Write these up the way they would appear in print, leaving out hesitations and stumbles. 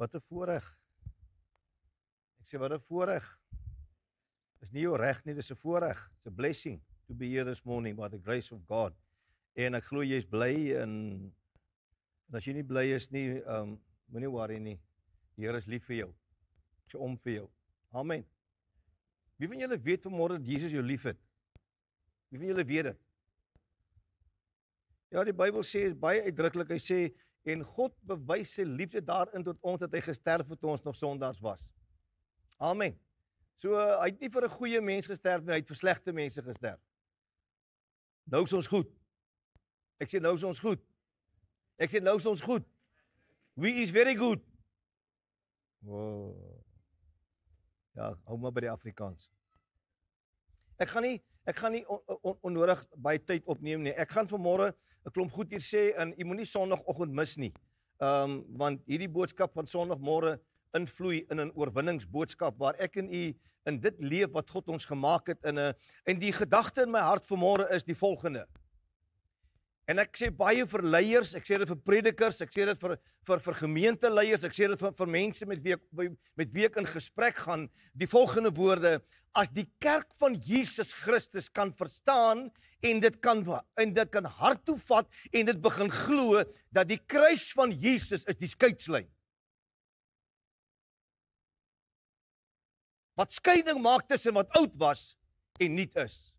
Wat 'n voorreg. Ek sê wat 'n voorreg. Dis nie jou reg nie, dis 'n voorreg. It's a blessing to be here this morning by the grace of God. En ek glo jy's bly en as jy nie bly is nie, moenie worry nie. Die Here is lief vir jou. Hy's om vir jou. Amen. Wie van julle weet vanmôre dat Jesus jou liefhet? Wie van julle weet dit? Ja, die Bybel sê baie uitdruklik, hy sê en God bewys sy liefde daarin tot ons dat hy gesterf het toe ons nog sondaars was. Amen. So hy het nie vir 'n goeie mens gesterf nie, hy het vir slegte mense gesterf. Nou is ons goed. Ek sê nou is ons goed. Ek sê nou is ons goed. We is very good. Wow. Ja, hou maar by die Afrikaans. Ek gaan nie onnodig baie tyd opneem nie. Ek gaan vanmôre 'n klomp goed hier sê en jy moenie Sondagoggend mis nie. Want hierdie boodskap van Sondagmôre invloei in 'n oorwinningsboodskap waar ek en u in dit leef wat God ons gemaak het en die gedagte in my hart vanmôre is die volgende. En ek sê baie vir leiers, ek sê dit vir predikers, ek sê dit vir gemeenteleiers, ek sê dit vir mense met wie ek in gesprek gaan, die volgende woorde: as die kerk van Jesus Christus kan verstaan en dit kan hart toe vat en dit begin glo dat die kruis van Jesus is die skeidslyn. Wat skeiding maak tussen wat oud was en nuut is.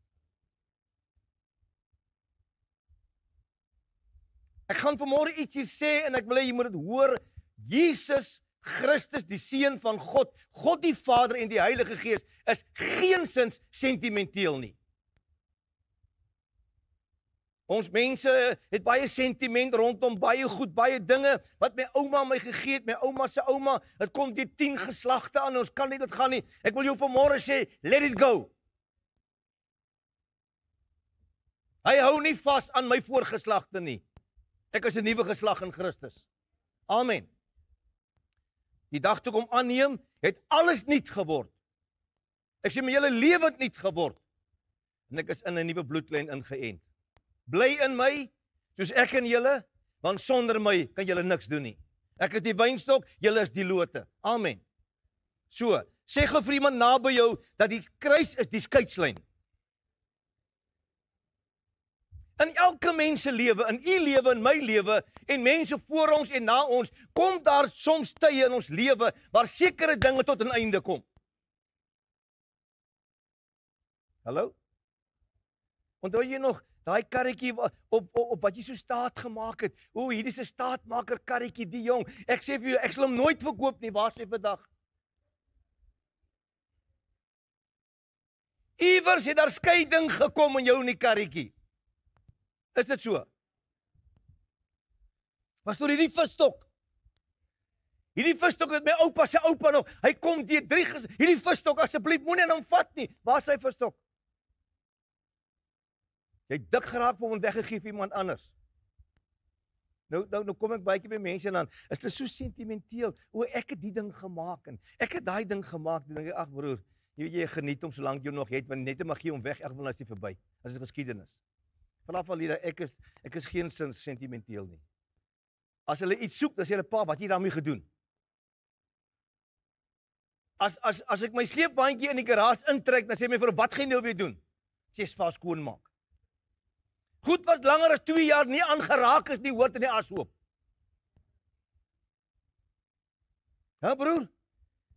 Ek gaan vanmôre iets hier sê en ek wil hê jy moet dit hoor. Jesus Christus, die Seun van God, God die Vader en die Heilige Gees is geensins sentimenteel nie. Ons mense het baie sentiment rondom baie goed, baie dinge wat my ouma my gegee het, my ouma se ouma, dit kom die 10 geslagte aan, ons kan nie dit gaan nie. Ek wil jou vanmôre sê, let it go. Hy hou nie vas aan my voorgeslagte nie. Ek is 'n nuwe geslag in Christus. Amen. Die dag toe kom aanneem, het alles nuut geword. Ek sê my hele lewe het nuut geword. En ek is in 'n nuwe bloedlyn ingeënt. Bly in my, soos ek in julle, want sonder my kan julle niks doen nie. Ek is die wynstok, julle is die lote. Amen. So, sê gou vir iemand naby jou dat die kruis is die skeidslyn. In elke mens se lewe, in u lewe, in my lewe, en mense voor ons en na ons, kom daar soms tye in ons lewe waar sekere dinge tot 'n einde kom. Hallo? Onthou jy nog daai karretjie op wat jy so staat gemaak het? O, hierdie is 'n staatmaker karretjie, die jong. Ek sê vir jou, ek sal hom nooit verkoop nie. Waar is hy vandag? Iewers het daar skeiding gekom in jou in die karretjie. Is dit so? Was toe hierdie visstok? Hierdie visstok het my oupa se oupa nog. Hy kom deur 3 hierdie visstok asseblief moenie aan hom vat nie. Waar is sy visstok? Jy het dik geraak vir hom weggegee vir iemand anders. Nou kom ek baie keer by mense en dan is dit so sentimenteel. O, ek het die ding gemaak en ek het daai ding gemaak. Dan dink ek, ag broer, jy geniet hom solank jy nog het, want net om gee hom weg, ek wil as dit verby. As dit geskiedenis. Vanaf al hierdie ek is geen sin sentimenteel nie. As hulle iets soek, dan sê hulle, pa, wat jy daarmee gedoen? As ek my sleepbandjie in die garage intrek, dan sê my vir wat gaan jy nou weer doen? Sê vir skoon maak. Goed wat langer as 2 jaar nie aangeraak is nie, hoort in die ashoop. Ja, broer.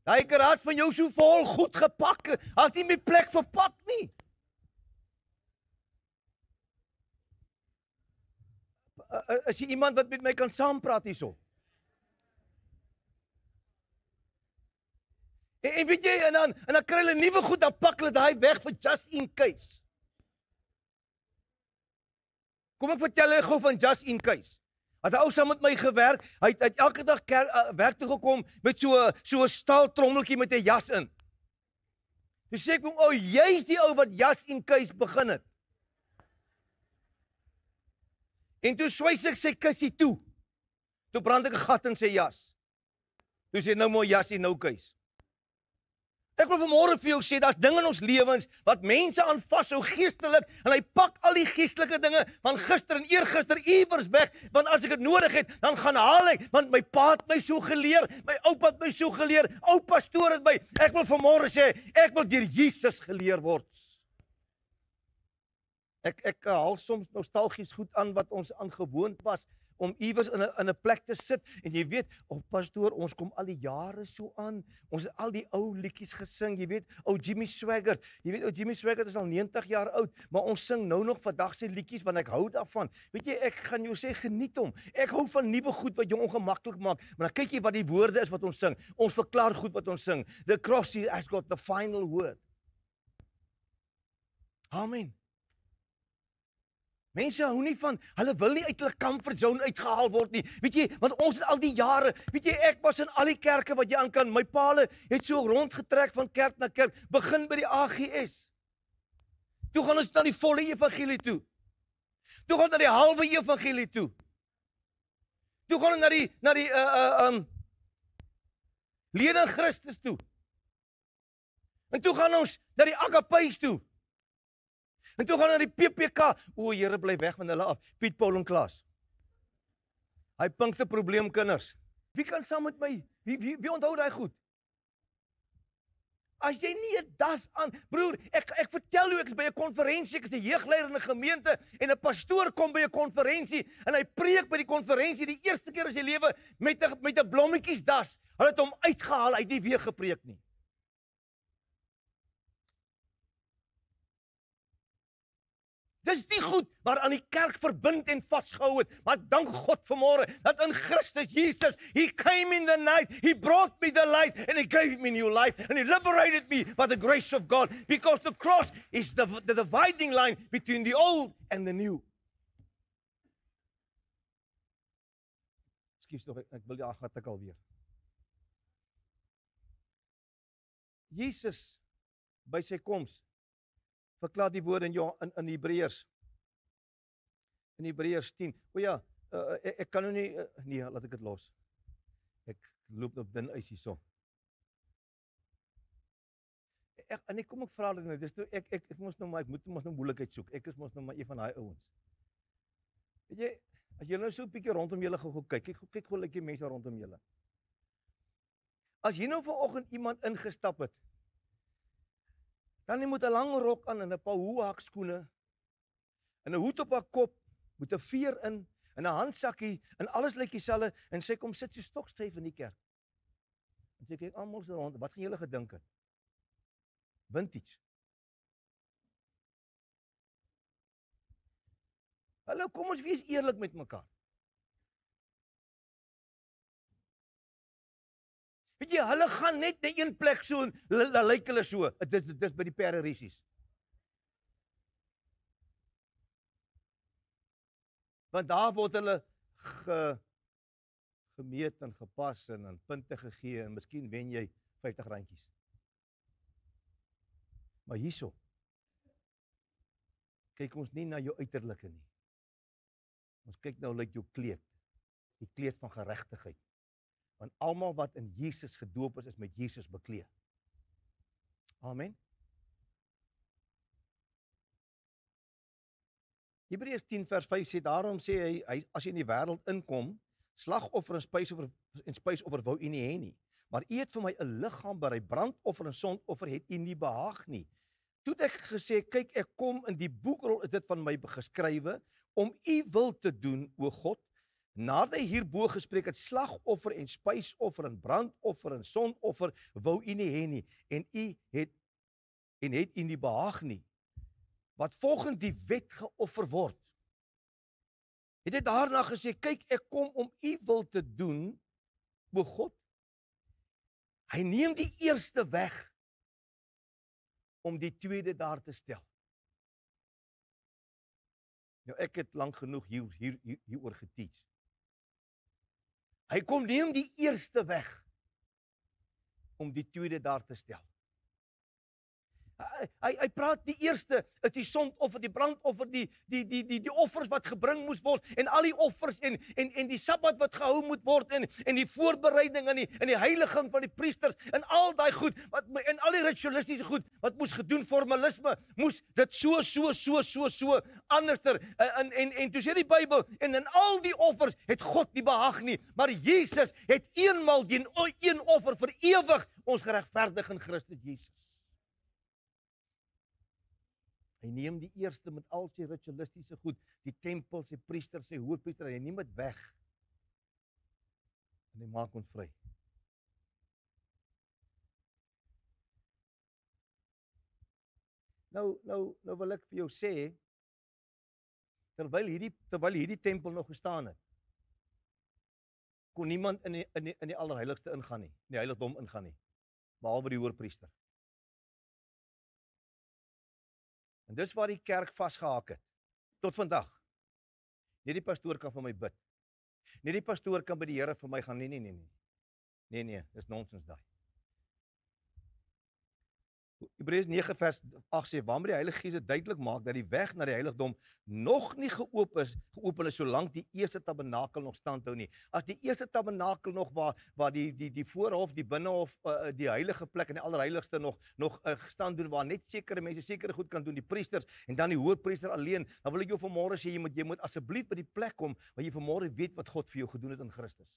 Daai garage van jou so vol goed gepak, as nie my plek verpak nie. Is jy iemand wat met my kan saampraat hierso? En weet jy, en dan kry hulle nuwe goed, dan pak hulle daai weg vir just in case. Kom ek vertel julle gou van just in case. Het 'n ou saam met my gewerk, hy het elke dag werk toe gekom met so 'n staal trommeltjie met 'n jas in. Toe sê ek hom, "O, jy's die ou wat just in case begin het." En toe swys ek sy kussie toe. Toe brand ek 'n gat in sy jas. Toe sê nou mooi jasie nou kuis. Ek wil vanmôre vir jou sê, daar's dinge in ons lewens wat mense aan vashou geestelik en hy pak al die geestelike dinge van gister en eergister iewers weg, want as ek dit nodig het, dan gaan haal ek, want my pa het my so geleer, my oupa het my so geleer, ou pastoor het my. Ek wil vanmôre sê, ek wil deur Jesus geleer word. Ek haal soms nostalgies goed aan wat ons aangewoond was om iewers in 'n plek te sit en jy weet, pastoor, ons kom al die jare so aan. Ons het al die ou liedjies gesing, jy weet, ou Jimmy Swaggart. Jy weet, ou Jimmy Swaggart is al 90 jaar oud, maar ons sing nou nog vandag se liedjies want ek hou daarvan. Weet jy, ek gaan jou sê geniet hom. Ek hou van nuwe goed wat jou ongemaklik maak, maar dan kyk jy wat die woorde is wat ons sing. Ons verklaar goed wat ons sing. The cross has got the final word. Amen. Mense hou nie van, hulle wil nie uit hulle comfort zone uitgehaal word nie. Weet jy, want ons het al die jare, weet jy, ek was in al die kerke wat jy aan kan. My paal het so rondgetrek van kerk na kerk, begin by die AGS. Toe gaan ons na die volle evangelie toe. Toe gaan ons na die halwe evangelie toe. Toe gaan ons na die lede in Christus toe. En toe gaan ons na die agapeis toe. En toe gaan na die PPK. O, Here, bly weg van hulle af. Piet, Paul en Klaas. Hy punkte probleemkinders. Wie kan saam met my? Wie onthou daai goed? As jy nie 'n das aan, broer, ek vertel jou, ek is by 'n konferensie, ek is 'n jeugleier in 'n gemeente en 'n pastoor kom by 'n konferensie en hy preek by die konferensie die eerste keer in sy lewe met 'n blommetjiesdas. Hulle het hom uitgehaal, hy het nie weer gepreek nie. Dis die goed waaraan die kerk verbind en vasgehou het. Maar dank God vanmôre dat in Christus Jesus, He came in the night, He brought me the light and He gave me new life and He liberated me by the grace of God because the cross is the dividing line between the old and the new. Ekskuus tog, ek wil die agat ek alweer. Jesus by sy koms verklaar die woorde in Hebreërs. In Hebreërs 10. O ja, ek kan nou nie, nee, laat ek dit los. Ek loop op dun ys hierso. En ek kom ek vra dit nou, dis toe ek moet mos nou moeilikheid soek. Ek is mos nou maar een van daai ouens. Weet jy, as jy nou so 'n bietjie rondom julle gou kyk gou lyk die mense rondom julle. As jy nou vanoggend iemand ingestap het, dan jy moet 'n lang rok aan en 'n paar hoëhakskoene en 'n hoed op haar kop, met 'n veer in 'n handsakkie en alles lyk dieselfde en sy kom sit so stokstyf in die kerk. En sy kyk almal so rond, wat gaan julle gedink het? Vintage. Hallo, kom ons wees eerlik met mekaar. Weet jy, hulle gaan net na een plek so en lyk hulle so. Dis by die Pererisies. Want daar word hulle gemeet en gepas en punte gegee en miskien wen jy 50 randjies. Maar hierso kyk ons nie na jou uiterlike nie. Ons kyk nou lyk jou kleed. Die kleed van geregtigheid. Want almal wat in Jesus gedoop is met Jesus bekleed. Amen. Hebreërs 10 vers 5 sê, daarom sê hy as jy in die wêreld inkom, slagoffer en spysoffer wou u nie hê nie. Maar u het vir my 'n liggaam berei, brandoffer en sondoffer het u nie behaag nie. Toe het ek gesê, kyk, ek kom, in die boekrol is dit van my geskrywe om u wil te doen, o God. Nadat hy hierbo gespreek het, slagoffer en spysoffer en brandoffer en sondoffer wou u nie hê nie en het u nie behaag nie. Wat volgens die wet geoffer word. Het hy daarna gesê, kyk, ek kom om u wil te doen, o God. Hy neem die eerste weg om die tweede daar te stel. Nou ek het lank genoeg hieroor geteach. Hy kom neem die eerste weg om die tweede daar te stel. Hy praat die eerste is die sondoffer, die brandoffer, die offers wat gebring moes word en al die offers en die Sabbat wat gehou moet word en die voorbereiding in die heiliging van die priesters en al daai goed en al die ritualistiese goed wat moes gedoen, formalisme moes dit so anderster en toe sê die Bybel en in al die offers het God nie behag nie, maar Jesus het eenmal deur een offer vir ewig ons geregverdig in Christus Jesus. Hy neem die eerste met al sy ritualistiese goed, die tempel, sy priester, sy hoofpriester, hy neem dit weg. En hy maak ons vry. Nou wil ek vir jou sê, terwyl hierdie tempel nog gestaan het, kon niemand in die allerheiligste ingaan nie, in die heiligdom ingaan nie, behalwe die hoofpriester. En dis waar die kerk vasgehaak het, tot vandag. Net die pastoor kan vir my bid. Net die pastoor kan by die Here vir my gaan, nee, dis nonsens daai. Hebreërs 9 vers 8 sê, waarmee die Heilige Gees duidelik maak, dat die weg na die heiligdom nog nie geopen is, solank die eerste tabernakel nog stand hou nie. As die eerste tabernakel nog waar die voorhof, die binnehof, die heilige plek en die allerheiligste nog gestaan doen, waar net sekere mense sekere goed kan doen, die priesters, en dan die hoofpriester alleen, dan wil ek jou vanmôre sê, jy moet asseblief by die plek kom, waar jy vanmôre weet wat God vir jou gedoen het in Christus.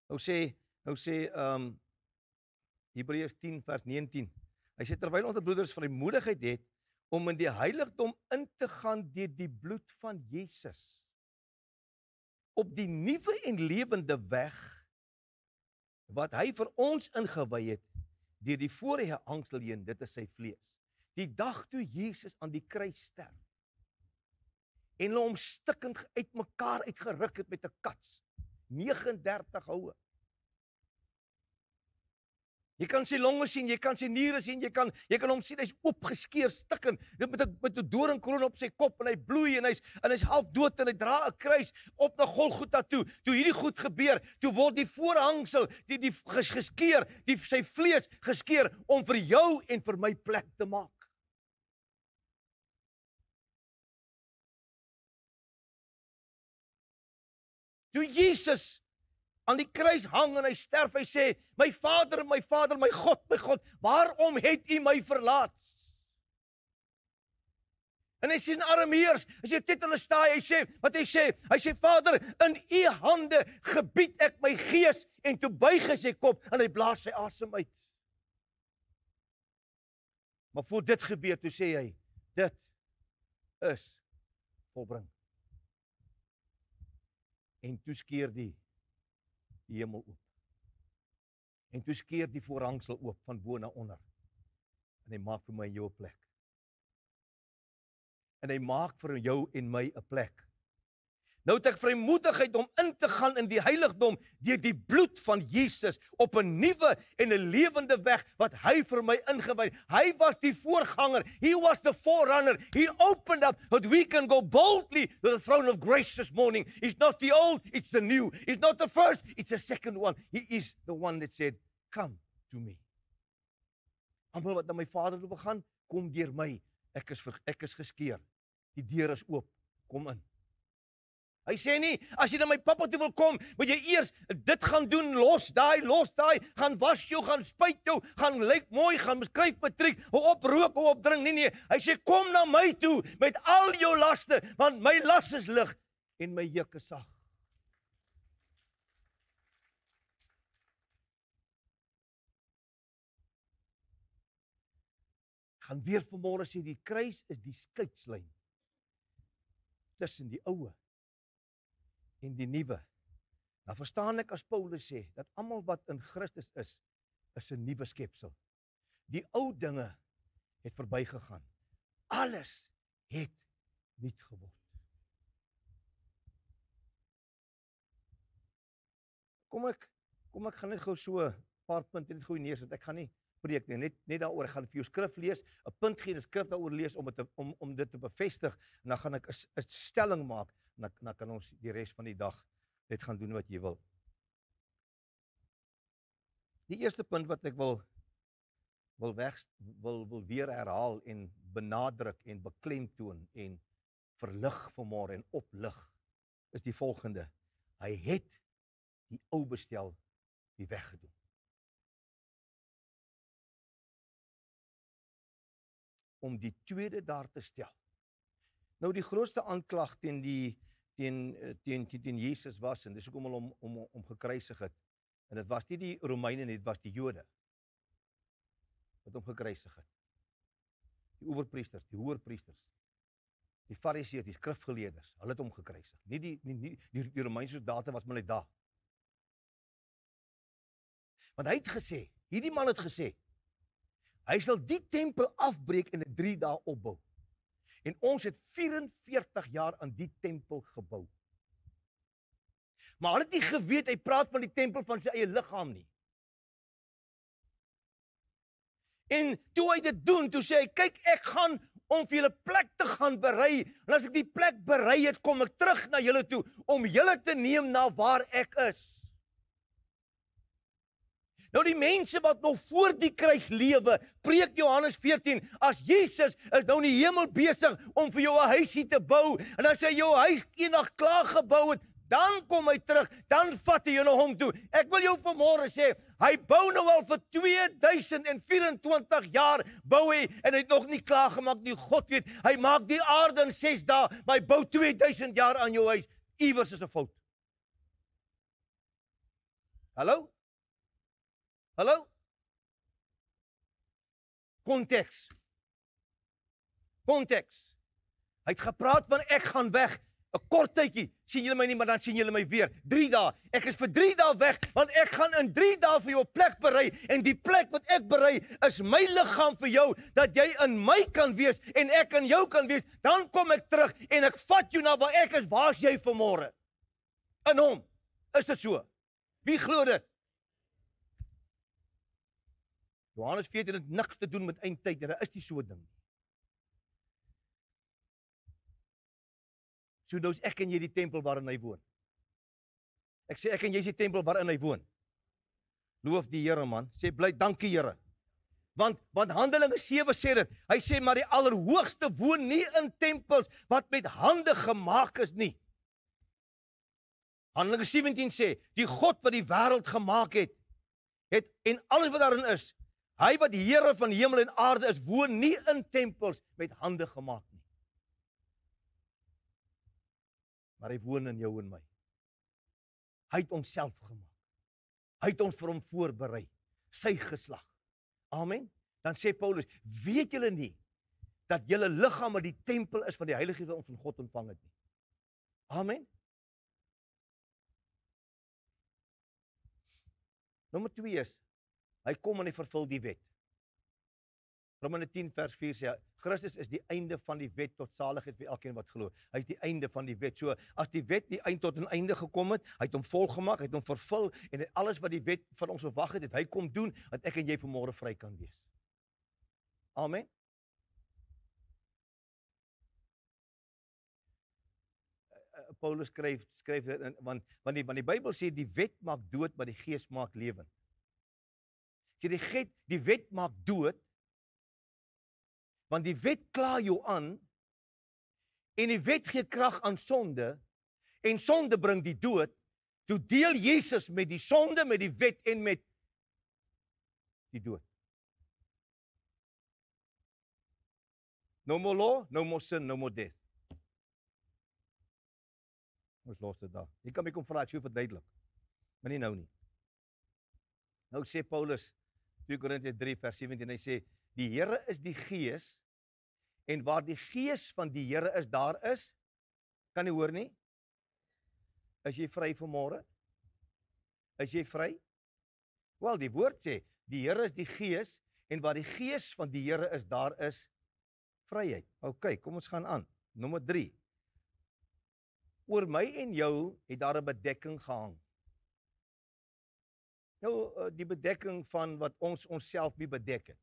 Nou sê Hebreërs 10 vers 19, hy sê, terwyl ons broeders vrymoedigheid het, om in die heiligdom in te gaan deur die bloed van Jesus, op die nuwe en lewende weg, wat hy vir ons ingewy het, deur die vorige hangsel heen, dit is sy vlees. Die dag toe Jesus aan die kruis sterf, en hulle hom stikkend uit mekaar uitgeruk het met 'n kats, 39 houe. Jy kan sy longe sien, jy kan sy niere sien, jy kan hom sien, hy's oopgeskeer, stikkend, met 'n doringkroon op sy kop, en hy bloei, en hy's half dood, en hy dra 'n kruis op na Golgotha toe. Toe hierdie goed gebeur, toe word die voorhangsel, die geskeer, sy vlees geskeer, om vir jou en vir my plek te maak. Toe Jesus aan die kruis hang en hy sterf, hy sê, my Vader, my God, waarom het U my verlaat? En hy sê in Arameërs, as jy dit hulle staai, hy sê, Vader, in U hande gebied ek my gees, en toe buig hy sy kop, en hy blaas sy asem uit. Maar voor dit gebeur, toe sê hy, dit is volbring. En toe skeer die hemel oop. En toe skeer die voorhangsel oop van bo na onder. En hy maak vir my en jou 'n plek. En hy maak vir jou en my 'n plek. Nou het ek vrymoedigheid om in te gaan in die heiligdom deur die bloed van Jesus op 'n nuwe en 'n lewende weg wat hy vir my ingewy het. Hy was die voorganger. He was the forerunner. He opened up that we can go boldly to the throne of grace this morning. It's not the old, it's the new. It's not the first, it's the second one. He is the one that said, come to me. Almal wat na my Vader toe gaan, kom deur my. Ek is geskeer. Die deur is oop. Kom in. Hy sê nie, as jy na my pappa toe wil kom, moet jy eers dit gaan doen, los daai, gaan was jou, gaan spuit jou, gaan lyk mooi, gaan skryf matriek, hou op rook, hou op drink, nee, hy sê, kom na my toe, met al jou laste, want my las is lig, en my juk is sag. Gaan weer vanmôre sê, die kruis is die skeidslyn, tussen die oue, en die nuwe. Nou verstaan ek as Paulus sê, dat almal wat in Christus is 'n nuwe skepsel. Die ou dinge het verbygegaan. Alles het nuut geword. Kom ek gaan net gou so 'n paar punte net gou neersit. Ek gaan nie preek nie, net daaroor. Ek gaan vir jou skrif lees, 'n punt gee en 'n skrif daaroor lees om dit te bevestig, en dan gaan ek 'n stelling maak, en dan kan ons die res van die dag net gaan doen wat jy wil. Die eerste punt wat ek wil wil weer herhaal en benadruk en beklemtoon en verlig vanmôre en oplig, is die volgende. Hy het die ou bestel die weggedoen. Om die tweede daar te stel. Nou die grootste aanklag teen Jesus was, en dis hoekom hulle hom gekruisig het. En dit was nie die Romeine nie, dit was die Jode wat hom gekruisig het. Die owerpriesters, die hoërpriesters, die Fariseërs, die skrifgeleerdes, hulle het hom gekruisig. Nie die Romeinse soldate was maar net daar. Want hy het gesê, hierdie man het gesê, hy sal die tempel afbreek en in 3 dae opbou. En ons het 44 jaar aan die tempel gebou. Maar hulle het nie geweet, hy praat van die tempel van sy eie liggaam nie. En toe hy dit doen, toe sê hy, kyk, ek gaan om vir julle plek te gaan berei, en as ek die plek berei het, kom ek terug na julle toe, om julle te neem na waar ek is. Nou die mense wat nog voor die kruis lewe, preek Johannes 14, as Jesus is nou in die hemel besig om vir jou 'n huisie te bou, en as hy jou huis eendag klaar gebou het, dan kom hy terug, dan vat hy jou na hom toe. Ek wil jou vanmôre sê, hy bou nou al vir 2024 jaar, bou hy, en hy het nog nie klaar gemaak nie. God weet, hy maak die aarde in 6 dae, maar hy bou 2000 jaar aan jou huis. Iewers is 'n fout. Hallo? Hallo? Konteks. Konteks. Hy het gepraat van ek gaan weg. 'n Kort tydjie, sien julle my nie, maar dan sien julle my weer. 3 dae. Ek is vir 3 dae weg, want ek gaan in 3 dae vir jou 'n plek berei, en die plek wat ek berei, is my liggaam vir jou, dat jy in my kan wees, en ek in jou kan wees. Dan kom ek terug, en ek vat jou na waar ek is. Waar is jy vanmôre? In hom. Is dit so? Wie glo dit? Johannes 14 het niks te doen met eindtyd, dit is nie so 'n ding nie. So nou is ek en jy die tempel waarin hy woon. Ek sê ek en jy is die tempel waarin hy woon. Loof die Here man, sê bly dankie Here. Want Handelinge 7 sê dit, hy sê maar die Allerhoogste woon nie in tempels wat met hande gemaak is nie. Handelinge 17 sê, die God wat die wêreld gemaak het en alles wat daarin is, hy wat die Here van hemel en aarde is, woon nie in tempels met hande gemaak nie. Maar hy woon in jou en my. Hy het homself gemaak. Hy het ons vir hom voorberei. Sy geslag. Amen. Dan sê Paulus, weet julle nie, dat julle liggame die tempel is van die Heilige Gees wat ons van God ontvang het nie. Amen. Nommer 2 is, hy kom en hy vervul die wet. Romeine 10 vers 4 sê, Christus is die einde van die wet tot saligheid vir elkeen wat glo. Hy is die einde van die wet. So, as die wet die eind tot 'n einde gekom het, hy het hom volgemaak, hy het hom vervul, en alles wat die wet van ons verwag het, het hy kom doen, dat ek en jy vanmôre vry kan wees. Amen. Paulus skryf dit, want die Bybel sê, die wet maak dood, maar die gees maak lewend. So die wet maak dood, want die wet kla jou aan, en die wet gee krag aan sonde, en sonde bring die dood. Toe deel Jesus met die sonde, met die wet en met die dood. No more law, no more sin, no more death. Ons los dit daar. Jy kan my kom vra, ek sou verduidelik, maar nie nou nie. Nou sê Paulus, 2 Korintiërs 3 vers 17, hy sê, die Here is die Gees, en waar die Gees van die Here is, daar is, kan jy hoor nie? Is jy vry vanmôre? Is jy vry? Wel, die woord sê, die Here is die Gees, en waar die Gees van die Here is, daar is vryheid. OK, kom ons gaan aan. Nommer 3. Oor my en jou het daar 'n bedekking gehang. Nou, die bedekking van wat ons onsself nie bedek het.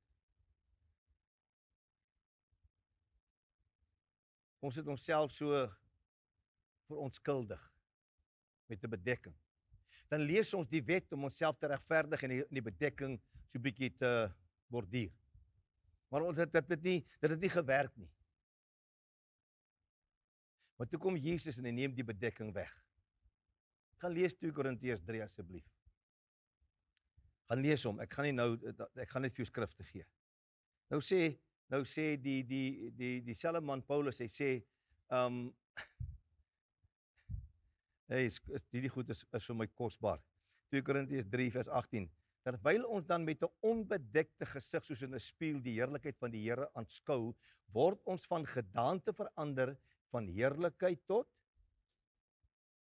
Ons het onsself so verontskuldig met 'n bedekking. Dan lees ons die wet om onsself te regverdig en die bedekking so 'n bietjie te borduur. Maar dit het nie gewerk nie. Maar toe kom Jesus en hy neem die bedekking weg. Gaan lees 2 Korintiërs 3 asseblief. Gaan lees hom. Ek gaan net vir jou skrifte gee. Nou sê dieselfde man Paulus, hy sê hierdie goed is vir my kosbaar. 2 Korintiërs 3 vers 18. Terwyl ons dan met 'n onbedekte gesig soos in 'n spieël die heerlikheid van die Here aanskou, word ons van gedaante verander van heerlikheid tot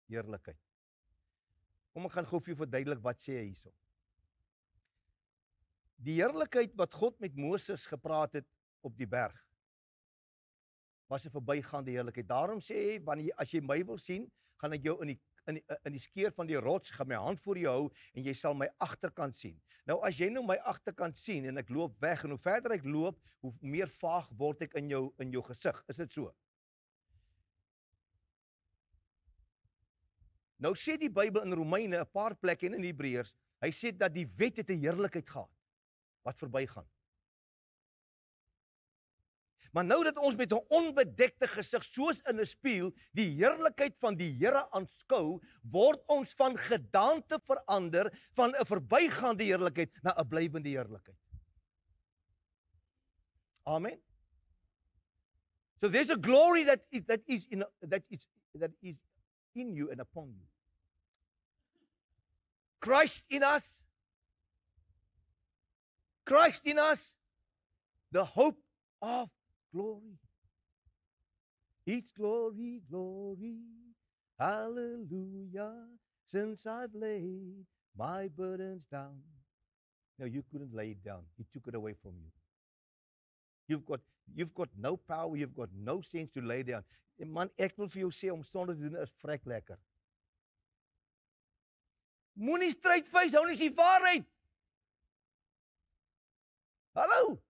heerlikheid. Kom ek gaan gou vir jou verduidelik wat sê hy hierso. Die heerlikheid wat God met Moses gepraat het op die berg, was 'n verbygaande heerlikheid. Daarom sê hy, wanneer as jy my wil sien, gaan ek jou in die skeer van die rots, gaan my hand voor jou hou en jy sal my agterkant sien. Nou as jy nou my agterkant sien en ek loop weg en hoe verder ek loop, hoe meer vaag word ek in jou gesig. Is dit so? Nou sê die Bybel in Romeine 'n paar plekke en in Hebreërs, hy sê dat die wet het 'n heerlikheid gehad wat verbygaan. Maar nou dat ons met 'n onbedekte gesig soos in 'n spieël die heerlikheid van die Here aanskou, word ons van gedaante verander van 'n verbygaande heerlikheid na 'n blywende heerlikheid. Amen. So there's a glory that is in you and upon you. Christ in us, the hope of glory. It's glory, glory, hallelujah, since I've laid my burdens down. No, you couldn't lay it down. He took it away from you. You've got no power, you've got no sense to lay down. En man, ek wil vir jou sê om sonde te doen is vrek lekker. Moenie stryd hou nie, is die waarheid. Hallo.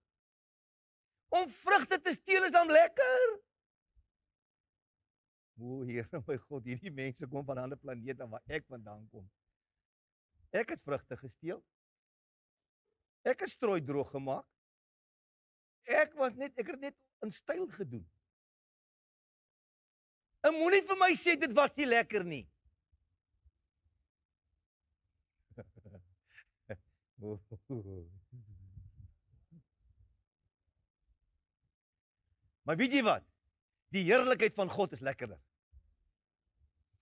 Om vrugte te steel is dan lekker. O Here, my God, hierdie mense kom van 'n ander planeet af waar ek vandaan kom. Ek het vrugte gesteel. Ek het strooi droog gemaak. Ek het net in styl gedoen. En moenie vir my sê dit was nie lekker nie. Maar weet jy wat? Die heerlikheid van God is lekkerder.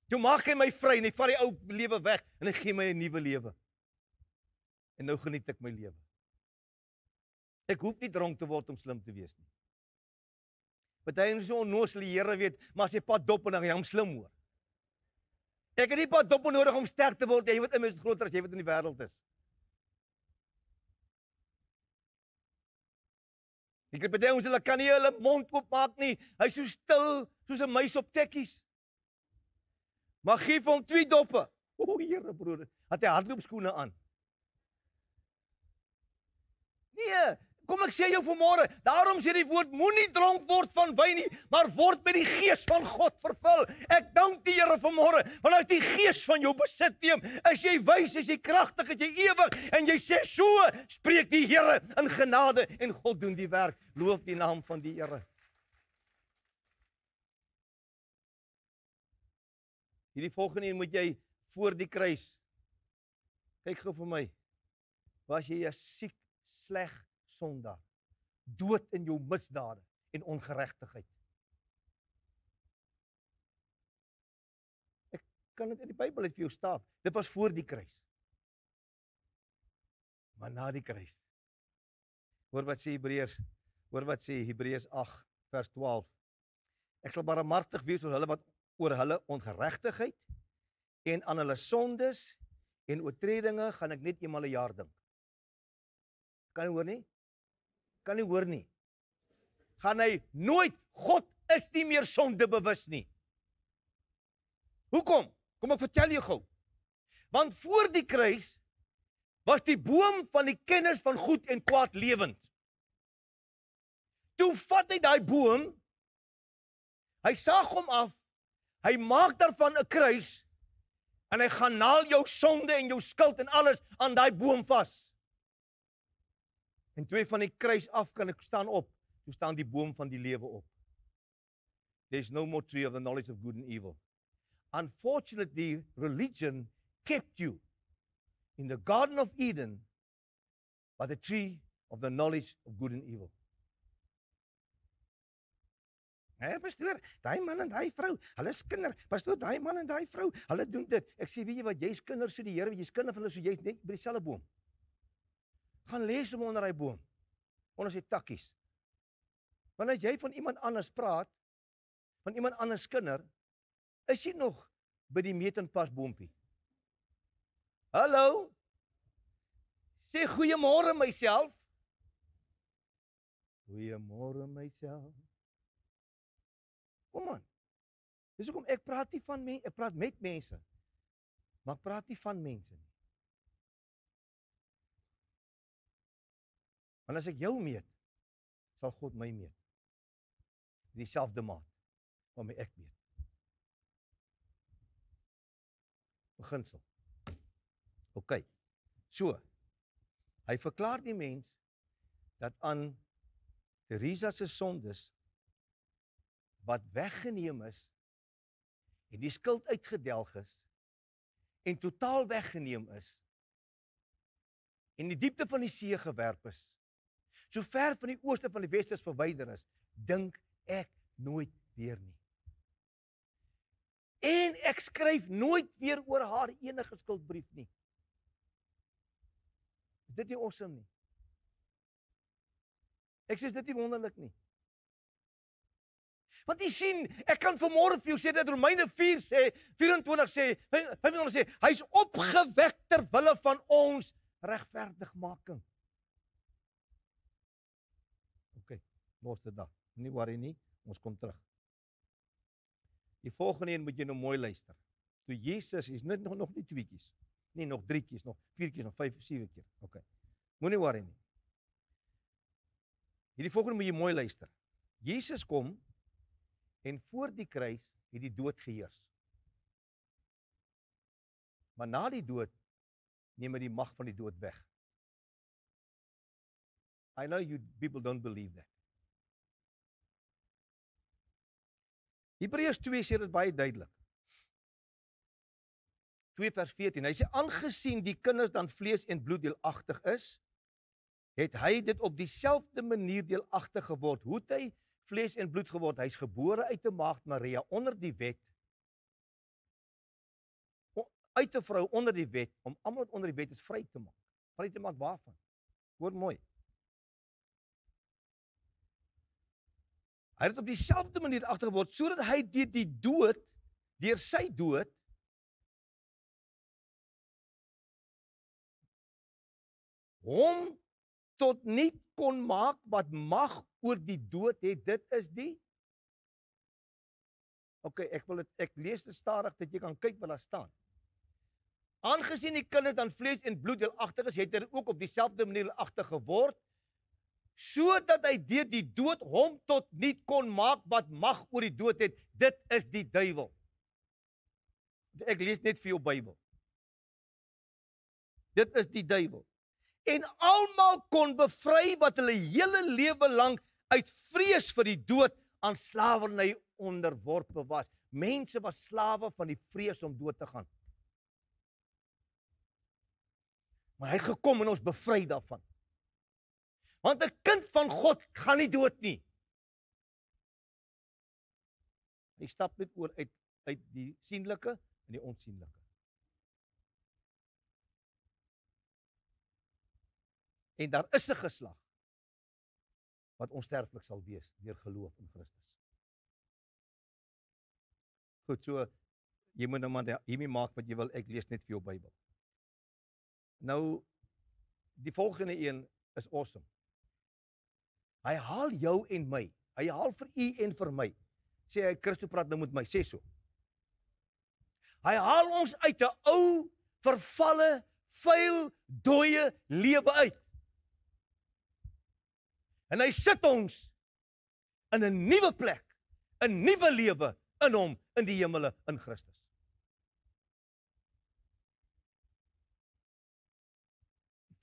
Toe maak hy my vry en hy vat die ou lewe weg en hy gee my 'n nuwe lewe. En nou geniet ek my lewe. Ek hoef nie dronk te word om slim te wees nie. Party is so onnoosel, die Here weet, maar as jy pad dop en dan jy hom slim hoor. Ek het nie pad dop nodig om sterk te word, jy weet in my is groter as jy wat in die wêreld is. Ek het baie ons hulle kan nie hulle mond oopmaak nie. Hy's so stil soos 'n muis op tekkies. Maar gee vir hom 2 doppe. O Here broer, het hy hardloopskoene aan. Nee, kom ek sê jou vanmôre, daarom sê die woord moenie dronk word van wyn nie, maar word met die gees van God vervul. Ek dank die Here vanmôre, want as die gees van jou besit neem, is jy wys, is jy kragtig, is jy ewig en jy sê so, spreek die Here in genade en God doen die werk. Loof die naam van die Here. Hierdie volgende moet jy voor die kruis. Kyk gou vir my. Was jy 'n siek, sleg sondaar, dood in jou misdade en ongeregtigheid. Ek kan dit in die Bybel uit vir jou staan. Dit was voor die kruis. Maar na die kruis. Hoor wat sê Hebreërs 8 vers 12. Ek sal barmhartig wees oor hulle ongeregtigheid en aan hulle sondes en oortredinge gaan ek net eenmal 'n jaar dink. Kan jy hoor nie? Kan nie hoor nie. Gaan hy nooit, God is nie meer sonde bewus nie. Hoekom? Kom ek vertel jou gou. Want voor die kruis was die boom van die kennis van goed en kwaad lewend. Toe vat hy daai boom, hy saag hom af, hy maak daarvan 'n kruis en hy gaan naal jou sonde en jou skuld en alles aan daai boom vas. En toe hy van die kruis af kan ek staan op, toe staan die boom van die lewe op. There's no more tree of the knowledge of good and evil. Unfortunately, religion kept you in the Garden of Eden by the tree of the knowledge of good and evil. Nee, pastoor, daai man en daai vrou, hulle is kinders. Pastoor, daai man en daai vrou, hulle doen dit. Ek sê, weet jy wat, jy's kinders so die Here, jy's kinders van hulle so jy's net by dieselfde boom. Gaan lees hom onder daai boom, onder sy takkies. Want as jy van iemand anders praat, van iemand anders kinder, is jy nog by die meet en pas boompie. Hallo? Sê goeiemôre myself. Goeiemôre myself. Kom aan. Dis hoekom ek praat nie van mense, ek praat met mense. Maar ek praat nie van mense nie. Want as ek jou meet, sal God my meet. In dieselfde maat waarmee ek meet. Beginsel. OK. So, hy verklaar die mens dat aan Teresa se sondes wat weggeneem is en die skuld uitgedelg is en totaal weggeneem is en die diepte van die see gewerp is, so ver van die ooste van die weste verwyder is, dink ek nooit weer nie. En ek skryf nooit weer oor haar enige skuldbrief nie. Is dit nie awesome nie? Ek sê, is dit nie wonderlik nie? Want jy sien, ek kan vanmôre vir jou sê dat Romeine 4 sê, 24 sê, 25 sê, hy is opgewek ter wille van ons regverdigmaking. OK, los dit daar. Nie worry nie, ons kom terug. Die volgende een moet jy nou mooi luister. Toe Jesus is net nog nie 2 keer, nie nog 3 keer, nog 4 keer, nog 5, 7 keer. OK. Moenie worry nie. Hierdie volgende moet jy mooi luister. Jesus kom en voor die kruis het die dood geheers. Maar na die dood neem hy die mag van die dood weg. I know you people don't believe that. Hebreërs 2 sê dit baie duidelik. 2 vers 14. Hy sê, aangesien die kinders dan vlees en bloed deelagtig is, het hy dit op dieselfde manier deelagtig geword. Hoe het hy vlees en bloed geword? Hy is gebore uit 'n maagd Maria onder die wet, uit 'n vrou onder die wet, om almal wat onder die wet is vry te maak. Vry te maak waarvan? Hoor mooi. Hy het op dieselfde manier agtergeword, sodat hy deur sy dood, hom tot niet kon maak wat mag oor die dood het. Dit is die. OK, ek lees dit stadig dat jy kan kyk wat daar staan. Aangesien die kinders dan vlees en bloed deelagtig is, het hy ook op dieselfde manier agter geword, sodat hy deur die dood hom tot niet kon maak wat mag oor die dood het. Dit is die duiwel. Ek lees net vir jou Bybel. Dit is die duiwel. En almal kon bevry wat hulle hele lewe lank uit vrees vir die dood aan slawerny onderworpe was. Mense was slawe van die vrees om dood te gaan. Maar hy het gekom en ons bevry daarvan. Want 'n kind van God gaan nie dood nie. Hy stap net oor uit die sienlike en die onsienlike. En daar is 'n geslag wat onsterflik sal wees deur geloof in Christus. Goed, so jy moet nou maar hiermee maak wat jy wil, ek lees net vir jou Bybel. Nou, die volgende een is awesome. Hy haal jou en my, hy haal vir u en vir my. Sê hy, Christus praat nou met my, sê so. Hy haal ons uit 'n ou, vervalle, vuil, dooie lewe uit. En hy sit ons in 'n nuwe plek, 'n nuwe lewe in hom, in die hemele, in Christus.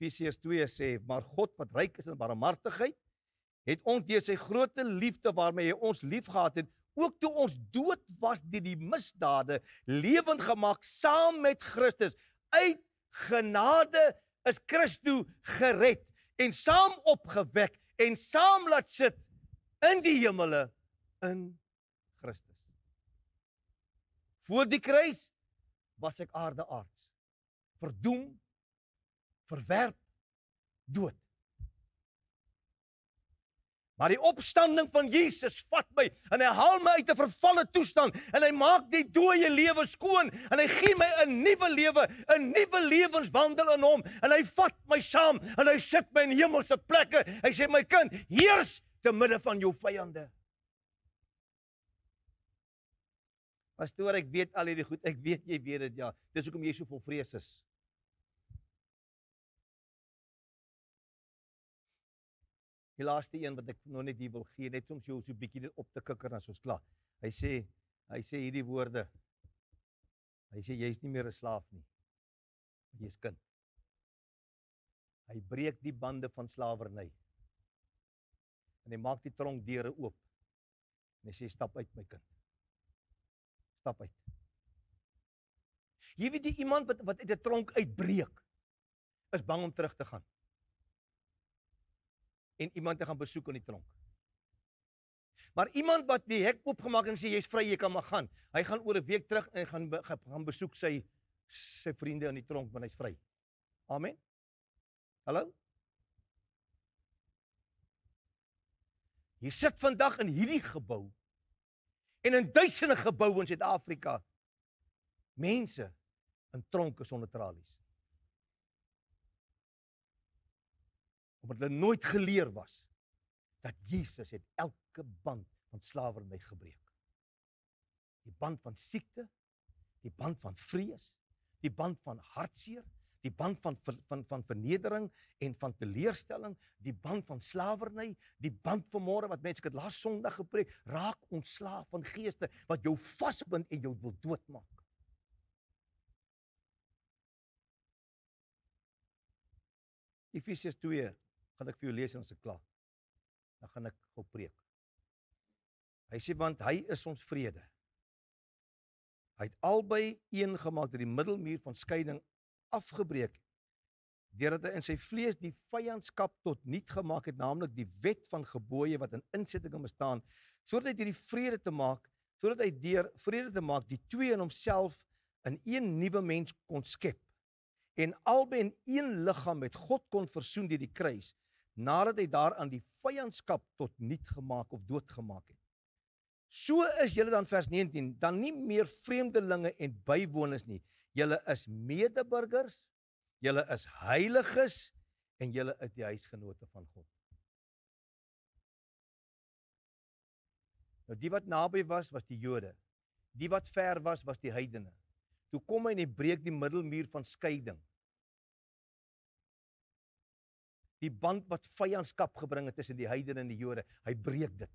Efesiërs 2 sê, maar God wat ryk is in barmhartigheid, het ons deur sy groote liefde waarmee hy ons liefgehad het, ook toe ons dood was deur die misdade, lewend gemaak saam met Christus. Uit genade is Christus gered en saam opgewek en saam laat sit in die hemele in Christus. Voor die kruis was ek aardeaards, verdoem, verwerp, dood. Maar die opstanding van Jesus vat my en hy haal my uit 'n vervalle toestand en hy maak die dooie lewe skoon en hy gee my 'n nuwe lewe, 'n nuwe lewenswandel in hom en hy vat my saam en hy sit my in hemelse plekke. Hy sê, my kind, heers te midde van jou vyande. Pastoor, ek weet al hierdie goed, ek weet jy weet dit, ja. Dis hoekom jy so vol vrees is. Die laaste een wat ek nog net hier wil gee, net soms jou so 'n bietjie op te kikker as ons klaar. Hy sê hierdie woorde. Hy sê jy's nie meer 'n slaaf nie. Jy's kind. Hy breek die bande van slawerny. En hy maak die tronkdeure oop. En hy sê stap uit my kind. Stap uit. Jy weet iemand wat uit 'n tronk uitbreek, is bang om terug te gaan. En iemand te gaan besoek in die tronk. Maar iemand wat die hek oopgemaak en sê jy's vry, jy kan maar gaan. Hy gaan oor 'n week terug en gaan besoek sy vriende in die tronk want hy's vry. Amen. Hallo? Jy sit vandag in hierdie gebou en in duisende geboue in Suid-Afrika mense in tronke sonder tralies. Omdat hulle nooit geleer was dat Jesus het elke band van slawerny gebreek. Die band van siekte, die band van vrees, die band van hartseer, die band van vernedering en van teleurstelling, die band van slawerny, die band van môre wat mense het laas Sondag gepreek, raak ontslaaf van geeste wat jou vasbind en jou wil doodmaak. Efesiërs 2 gaan ek vir jou lees en as ek klaar. Dan gaan ek gou preek. Hy sê, want hy is ons vrede. Hy het albei een gemaak deur die middelmuur van skeiding afgebreek, deurdat hy in sy vlees die vyandskap tot niet gemaak het, naamlik die wet van gebooie wat in insettinge bestaan, sodat hy deur die vrede te maak, sodat hy deur vrede te maak die twee in homself in een nuwe mens kon skep, en albei in een liggaam met God kon versoen deur die kruis, nadat hy daaraan die vyandskap tot niet gemaak of doodgemaak het. So is julle dan vers 19, dan nie meer vreemdelinge en bywoners nie. Julle is medeburgers, julle is heiliges en julle is die huisgenote van God. Nou die wat naby was die Jode. Die wat ver was die heidene. Toe kom hy en hy breek die middelmuur van skeiding. Die band wat vyandskap gebring het tussen die heidene en die Jode, hy breek dit.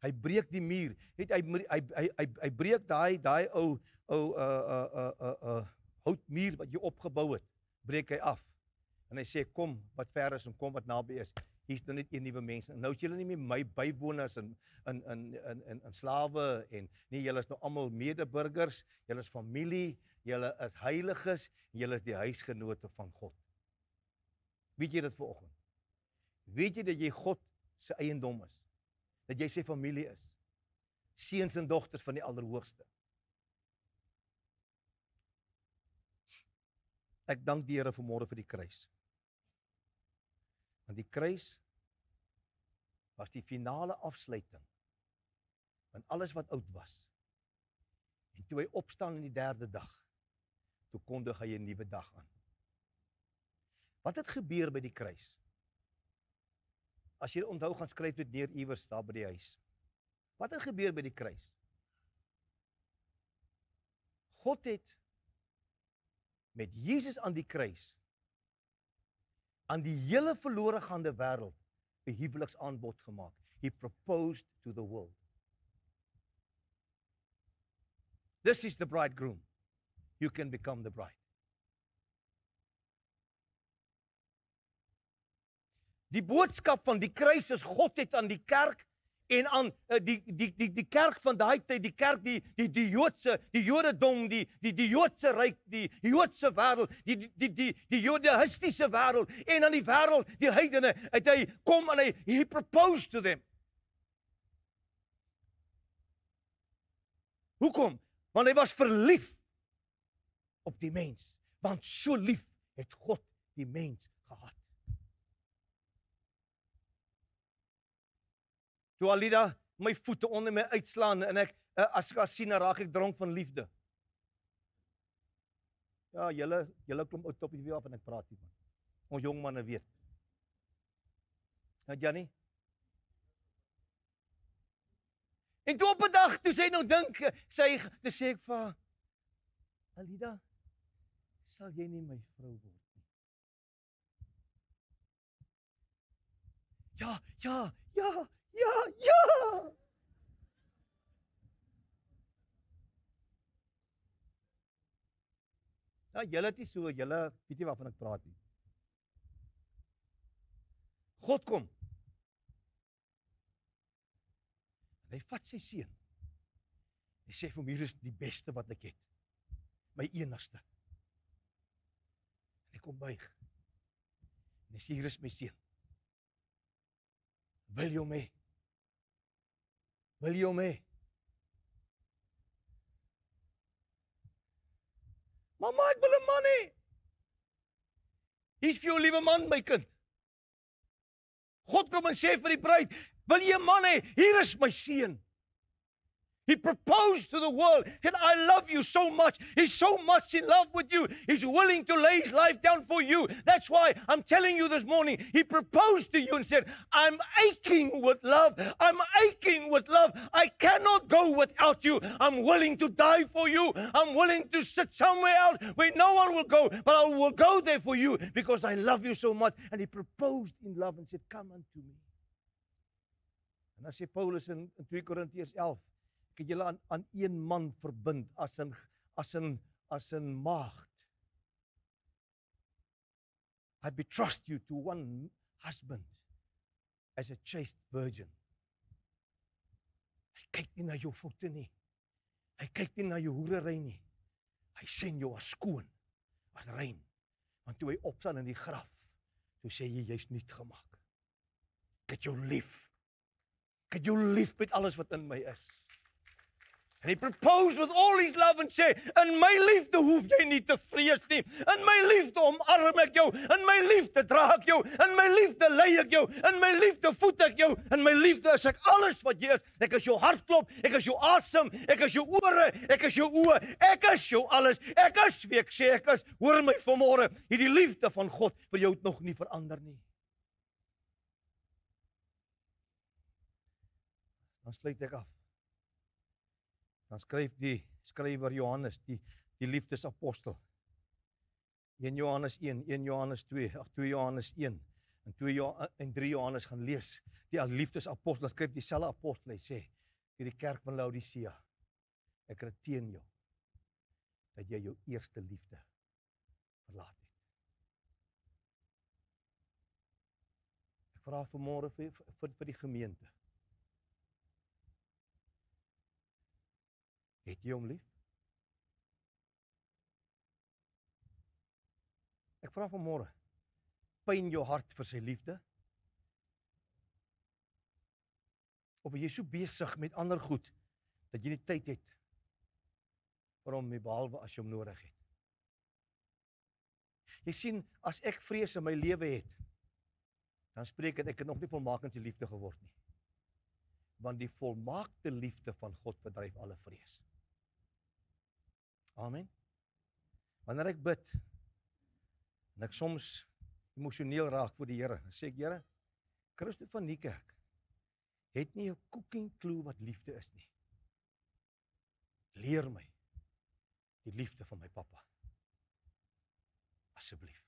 Hy breek die muur. Hy breek daai ou houtmuur wat jy opgebou het, breek hy af. En hy sê kom wat ver is en kom wat naby is. Hier's nou net een nuwe mens. Nou is julle nie meer my bywoners in slawe en nee, julle is nou almal medeburgers, julle is familie, julle is heiliges en julle is die huisgenote van God. Weet jy dit vanoggend? Weet jy dat jy God se eiendom is? Dat jy sy familie is? Seuns en dogters van die Allerhoogste. Ek dank die Here vanmôre vir die kruis. Want die kruis was die finale afsluiting van alles wat oud was. En toe hy opstaan in die derde dag, toe kondig hy 'n nuwe dag aan. Wat het gebeur by die kruis? As jy onthou, gaan skryf dit neer iewers daar by die huis. Wat het gebeur by die kruis? God het met Jesus aan die kruis aan die hele verlore gaande wêreld 'n huweliksaanbod gemaak. He proposed to the world. This is the bridegroom. You can become the bride. Die boodskap van die kruis is God het aan die kerk en aan die kerk van daai tyd, die kerk, die Jodendom, die Joodse ryk, die Joodse wêreld, die Judaïstiese wêreld en aan die wêreld, die heidene, het hy kom en hy proposed to them. Hoekom? Want hy was verlief op die mens. Want so lief het God die mens gehad. Toe Alida my voete onder my uitslaan en ek, as ek haar sien, dan raak ek dronk van liefde. Ja, julle klomp oud toppies weer af en ek praat hiervan. Ons jong manne weet. Nou Jannie? En toe op 'n dag, toe sy nou dink, toe sê ek vir haar, Alida, sal jy nie my vrou word nie? Ja. Ja, julle het nie so, julle weet nie waarvan ek praat nie. God kom. Hy vat sy seun. Hy sê vir hom, hier is die beste wat ek het. My enigste. En hy kom buig. En hy sê, hier is my seun. Wil jy hom hê? Wil jy hom hê? Mama, ek wil 'n man hê. Hier's vir jou liewe man, my kind. God kom en sê vir die bruid, wil jy 'n man hê? Hier is my seun. He proposed to the world, said, I love you so much. He's so much in love with you. He's willing to lay his life down for you. That's why I'm telling you this morning, he proposed to you and said, I'm aching with love. I'm aching with love. I cannot go without you. I'm willing to die for you. I'm willing to sit somewhere else where no one will go, but I will go there for you because I love you so much. And he proposed in love and said, come unto me. En dan sê Paulus in 2 Korintiërs 11, ek het julle aan een man verbind as 'n maagd. I betrust you to one husband as a chaste virgin. Hy kyk nie na jou voete nie. Hy kyk nie na jou hoerery nie. Hy sien jou as skoon, as rein. Want toe hy opstaan in die graf, toe sê hy, jy's nuut gemaak. Ek het jou lief. Ek het jou lief met alles wat in my is. And he proposed with all his love and said, in my liefde hoef jy nie te vrees nie. In my liefde omarm ek jou. In my liefde dra ek jou. In my liefde lei ek jou. In my liefde voed ek jou. In my liefde is ek alles wat jy is. Ek is jou hartklop. Ek is jou asem. Ek is jou ore. Ek is jou oë. Ek is jou alles. Ek is wie ek sê ek is. Hoor my vanmôre. Hierdie liefde van God vir jou het nog nie verander nie. Dan sluit ek af. Dan skryf die skrywer Johannes, die liefdesapostel. 1 Johannes 1, 1 Johannes 2, 2 Johannes 1 en 3 Johannes gaan lees. Die liefdesapostel skryf dieselfde apostel, hy sê, hierdie kerk van Laodicea, ek het teen jou, dat jy jou eerste liefde verlaat het. Ek vra vanmôre vir die gemeente. Het jy hom lief? Ek vra vanmôre, pyn jou hart vir sy liefde? Of is jy so besig met ander goed, dat jy nie tyd het vir hom nie, behalwe as jy hom nodig het? Jy sien, as ek vrees in my lewe het, dan spreek ek het nog nie volmaakend die liefde geword nie. Want die volmaakte liefde van God verdryf alle vrees. Amen. Wanneer ek bid, en ek soms emosioneel raak voor die Here, dan sê ek, Here, Christus van die kerk, het nie 'n cooking clue wat liefde is nie. Leer my die liefde van my pappa. Asseblief.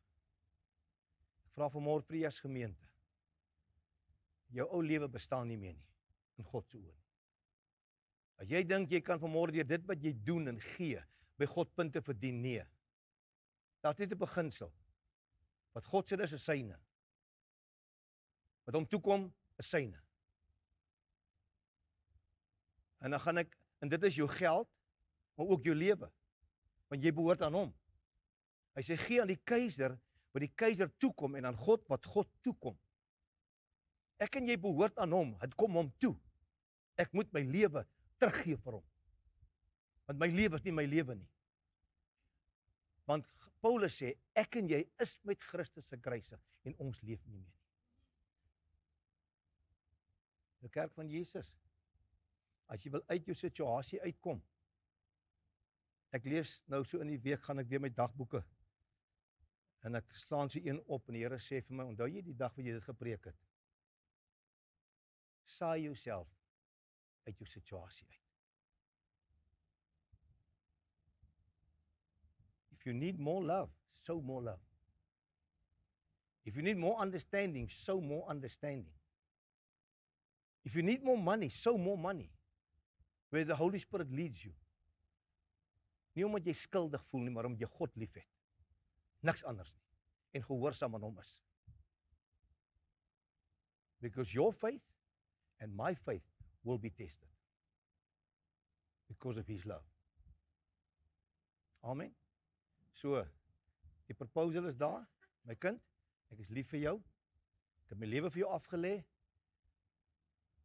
Ek vra vanmôre vir die gemeente. Jou ou lewe bestaan nie meer nie, in God se oë. As jy dink jy kan vanmôre deur dit wat jy doen en gee, by God punte verdien, nee. Daar het net 'n beginsel. Wat God sê, dis syne. Wat hom toekom, is syne. En dan gaan en dit is jou geld, maar ook jou lewe, want jy behoort aan hom. Hy sê, gee aan die keiser, wat die keiser toekom, en aan God, wat God toekom. Ek en jy behoort aan hom, het kom hom toe. Ek moet my lewe teruggee vir hom. Want my lewe is nie my lewe nie. Want Paulus sê, ek en jy is met Christus se kruisig, en ons leef nie meer nie. Die kerk van Jesus, as jy wil uit jou situasie uitkom, ek lees nou so in die week, gaan ek weer my dagboeke, en ek staan so een op, en die Here sê vir my, onthou jy die dag wat jy dit gepreek het? Saai jouself uit jou situasie uit. If you need more love, sow more love. If you need more understanding, sow more understanding. If you need more money, sow more money. Where the Holy Spirit leads you. Nie omdat jy skuldig voel nie, maar omdat jy God lief het. Niks anders nie. En gehoorsaam aan hom is. Because your faith and my faith will be tested. Because of his love. Amen. So, die proposal is daar, my kind, ek is lief vir jou, ek het my lewe vir jou afgelê,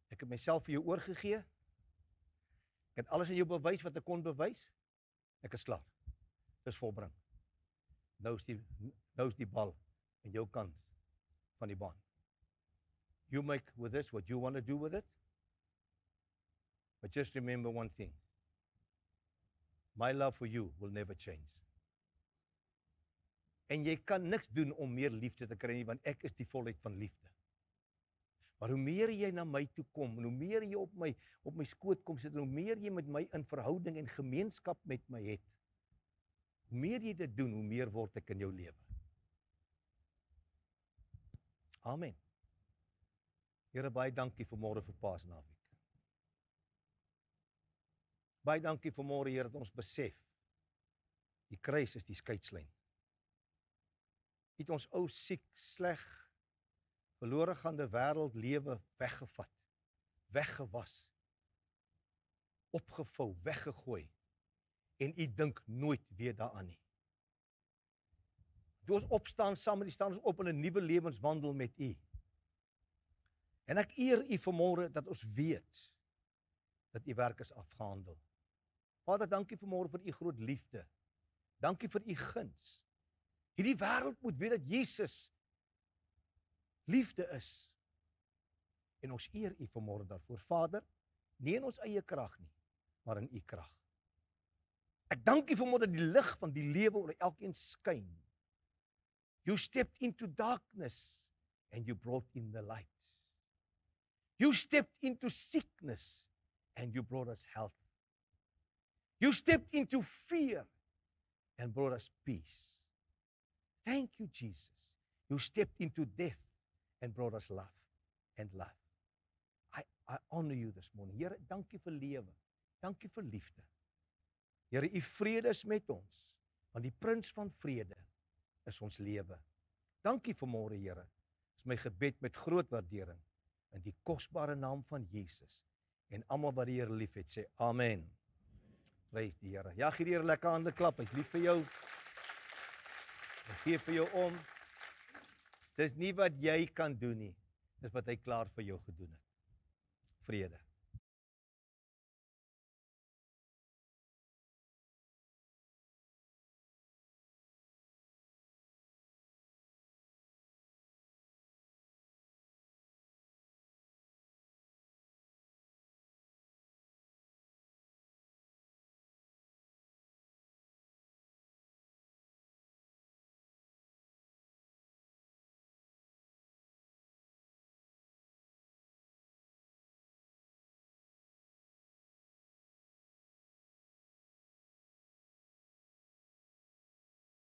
ek het myself vir jou oorgegee, ek het alles in jou bewys wat ek kon bewys, ek is klaar, dis volbring. Nou is die bal in jou kant van die baan. You make with this what you want to do with it, but just remember one thing, my love for you will never change. En jy kan niks doen om meer liefde te kry nie, want ek is die volheid van liefde. Maar hoe meer jy na my toe kom, en hoe meer jy op my skoot kom sit, en hoe meer jy met my in verhouding en gemeenskap met my het, hoe meer jy dit doen, hoe meer word ek in jou lewe. Amen. Here, baie dankie vir môre vir Paasnaweek. Baie dankie vir môre, Here, dat ons besef, die kruis is die skeidslyn. Het ons ou siek, sleg, verlore gaande wêreld lewe weggevat, weggewas, opgevou, weggegooi, en u dink nooit weer daaraan nie. Toe ons opstaan saam met u, staan ons op in 'n nuwe lewenswandel met u. En ek eer u vanmôre dat ons weet dat u werk is afgehandel. Vader, dankie vanmôre vir u groot liefde. Dankie vir u guns. Hierdie wêreld moet weet dat Jesus liefde is. En ons eer u vanmôre daarvoor. Vader, nie in ons eie krag nie, maar in u krag. Ek dank u vanmôre dat die lig van die lewe oor elkeen skyn. You stepped into darkness and you brought in the light. You stepped into sickness and you brought us health. You stepped into fear and brought us peace. Thank you, Jesus. You stepped into death and brought us love and life. I honor you this morning. Here, dankie vir lewe. Dankie vir liefde. Here, u vrede is met ons, want die prins van vrede is ons lewe. Dankie vanmôre, Here. Dis my gebed met groot waardering in die kosbare naam van Jesus. En almal wat die Here liefhet, sê amen. Prys die Here. Ja, gee die Here lekker hande klap. Hy's lief vir jou. Hy gee vir jou om. Dis nie wat jy kan doen nie. Dis wat hy klaar vir jou gedoen het. Vrede.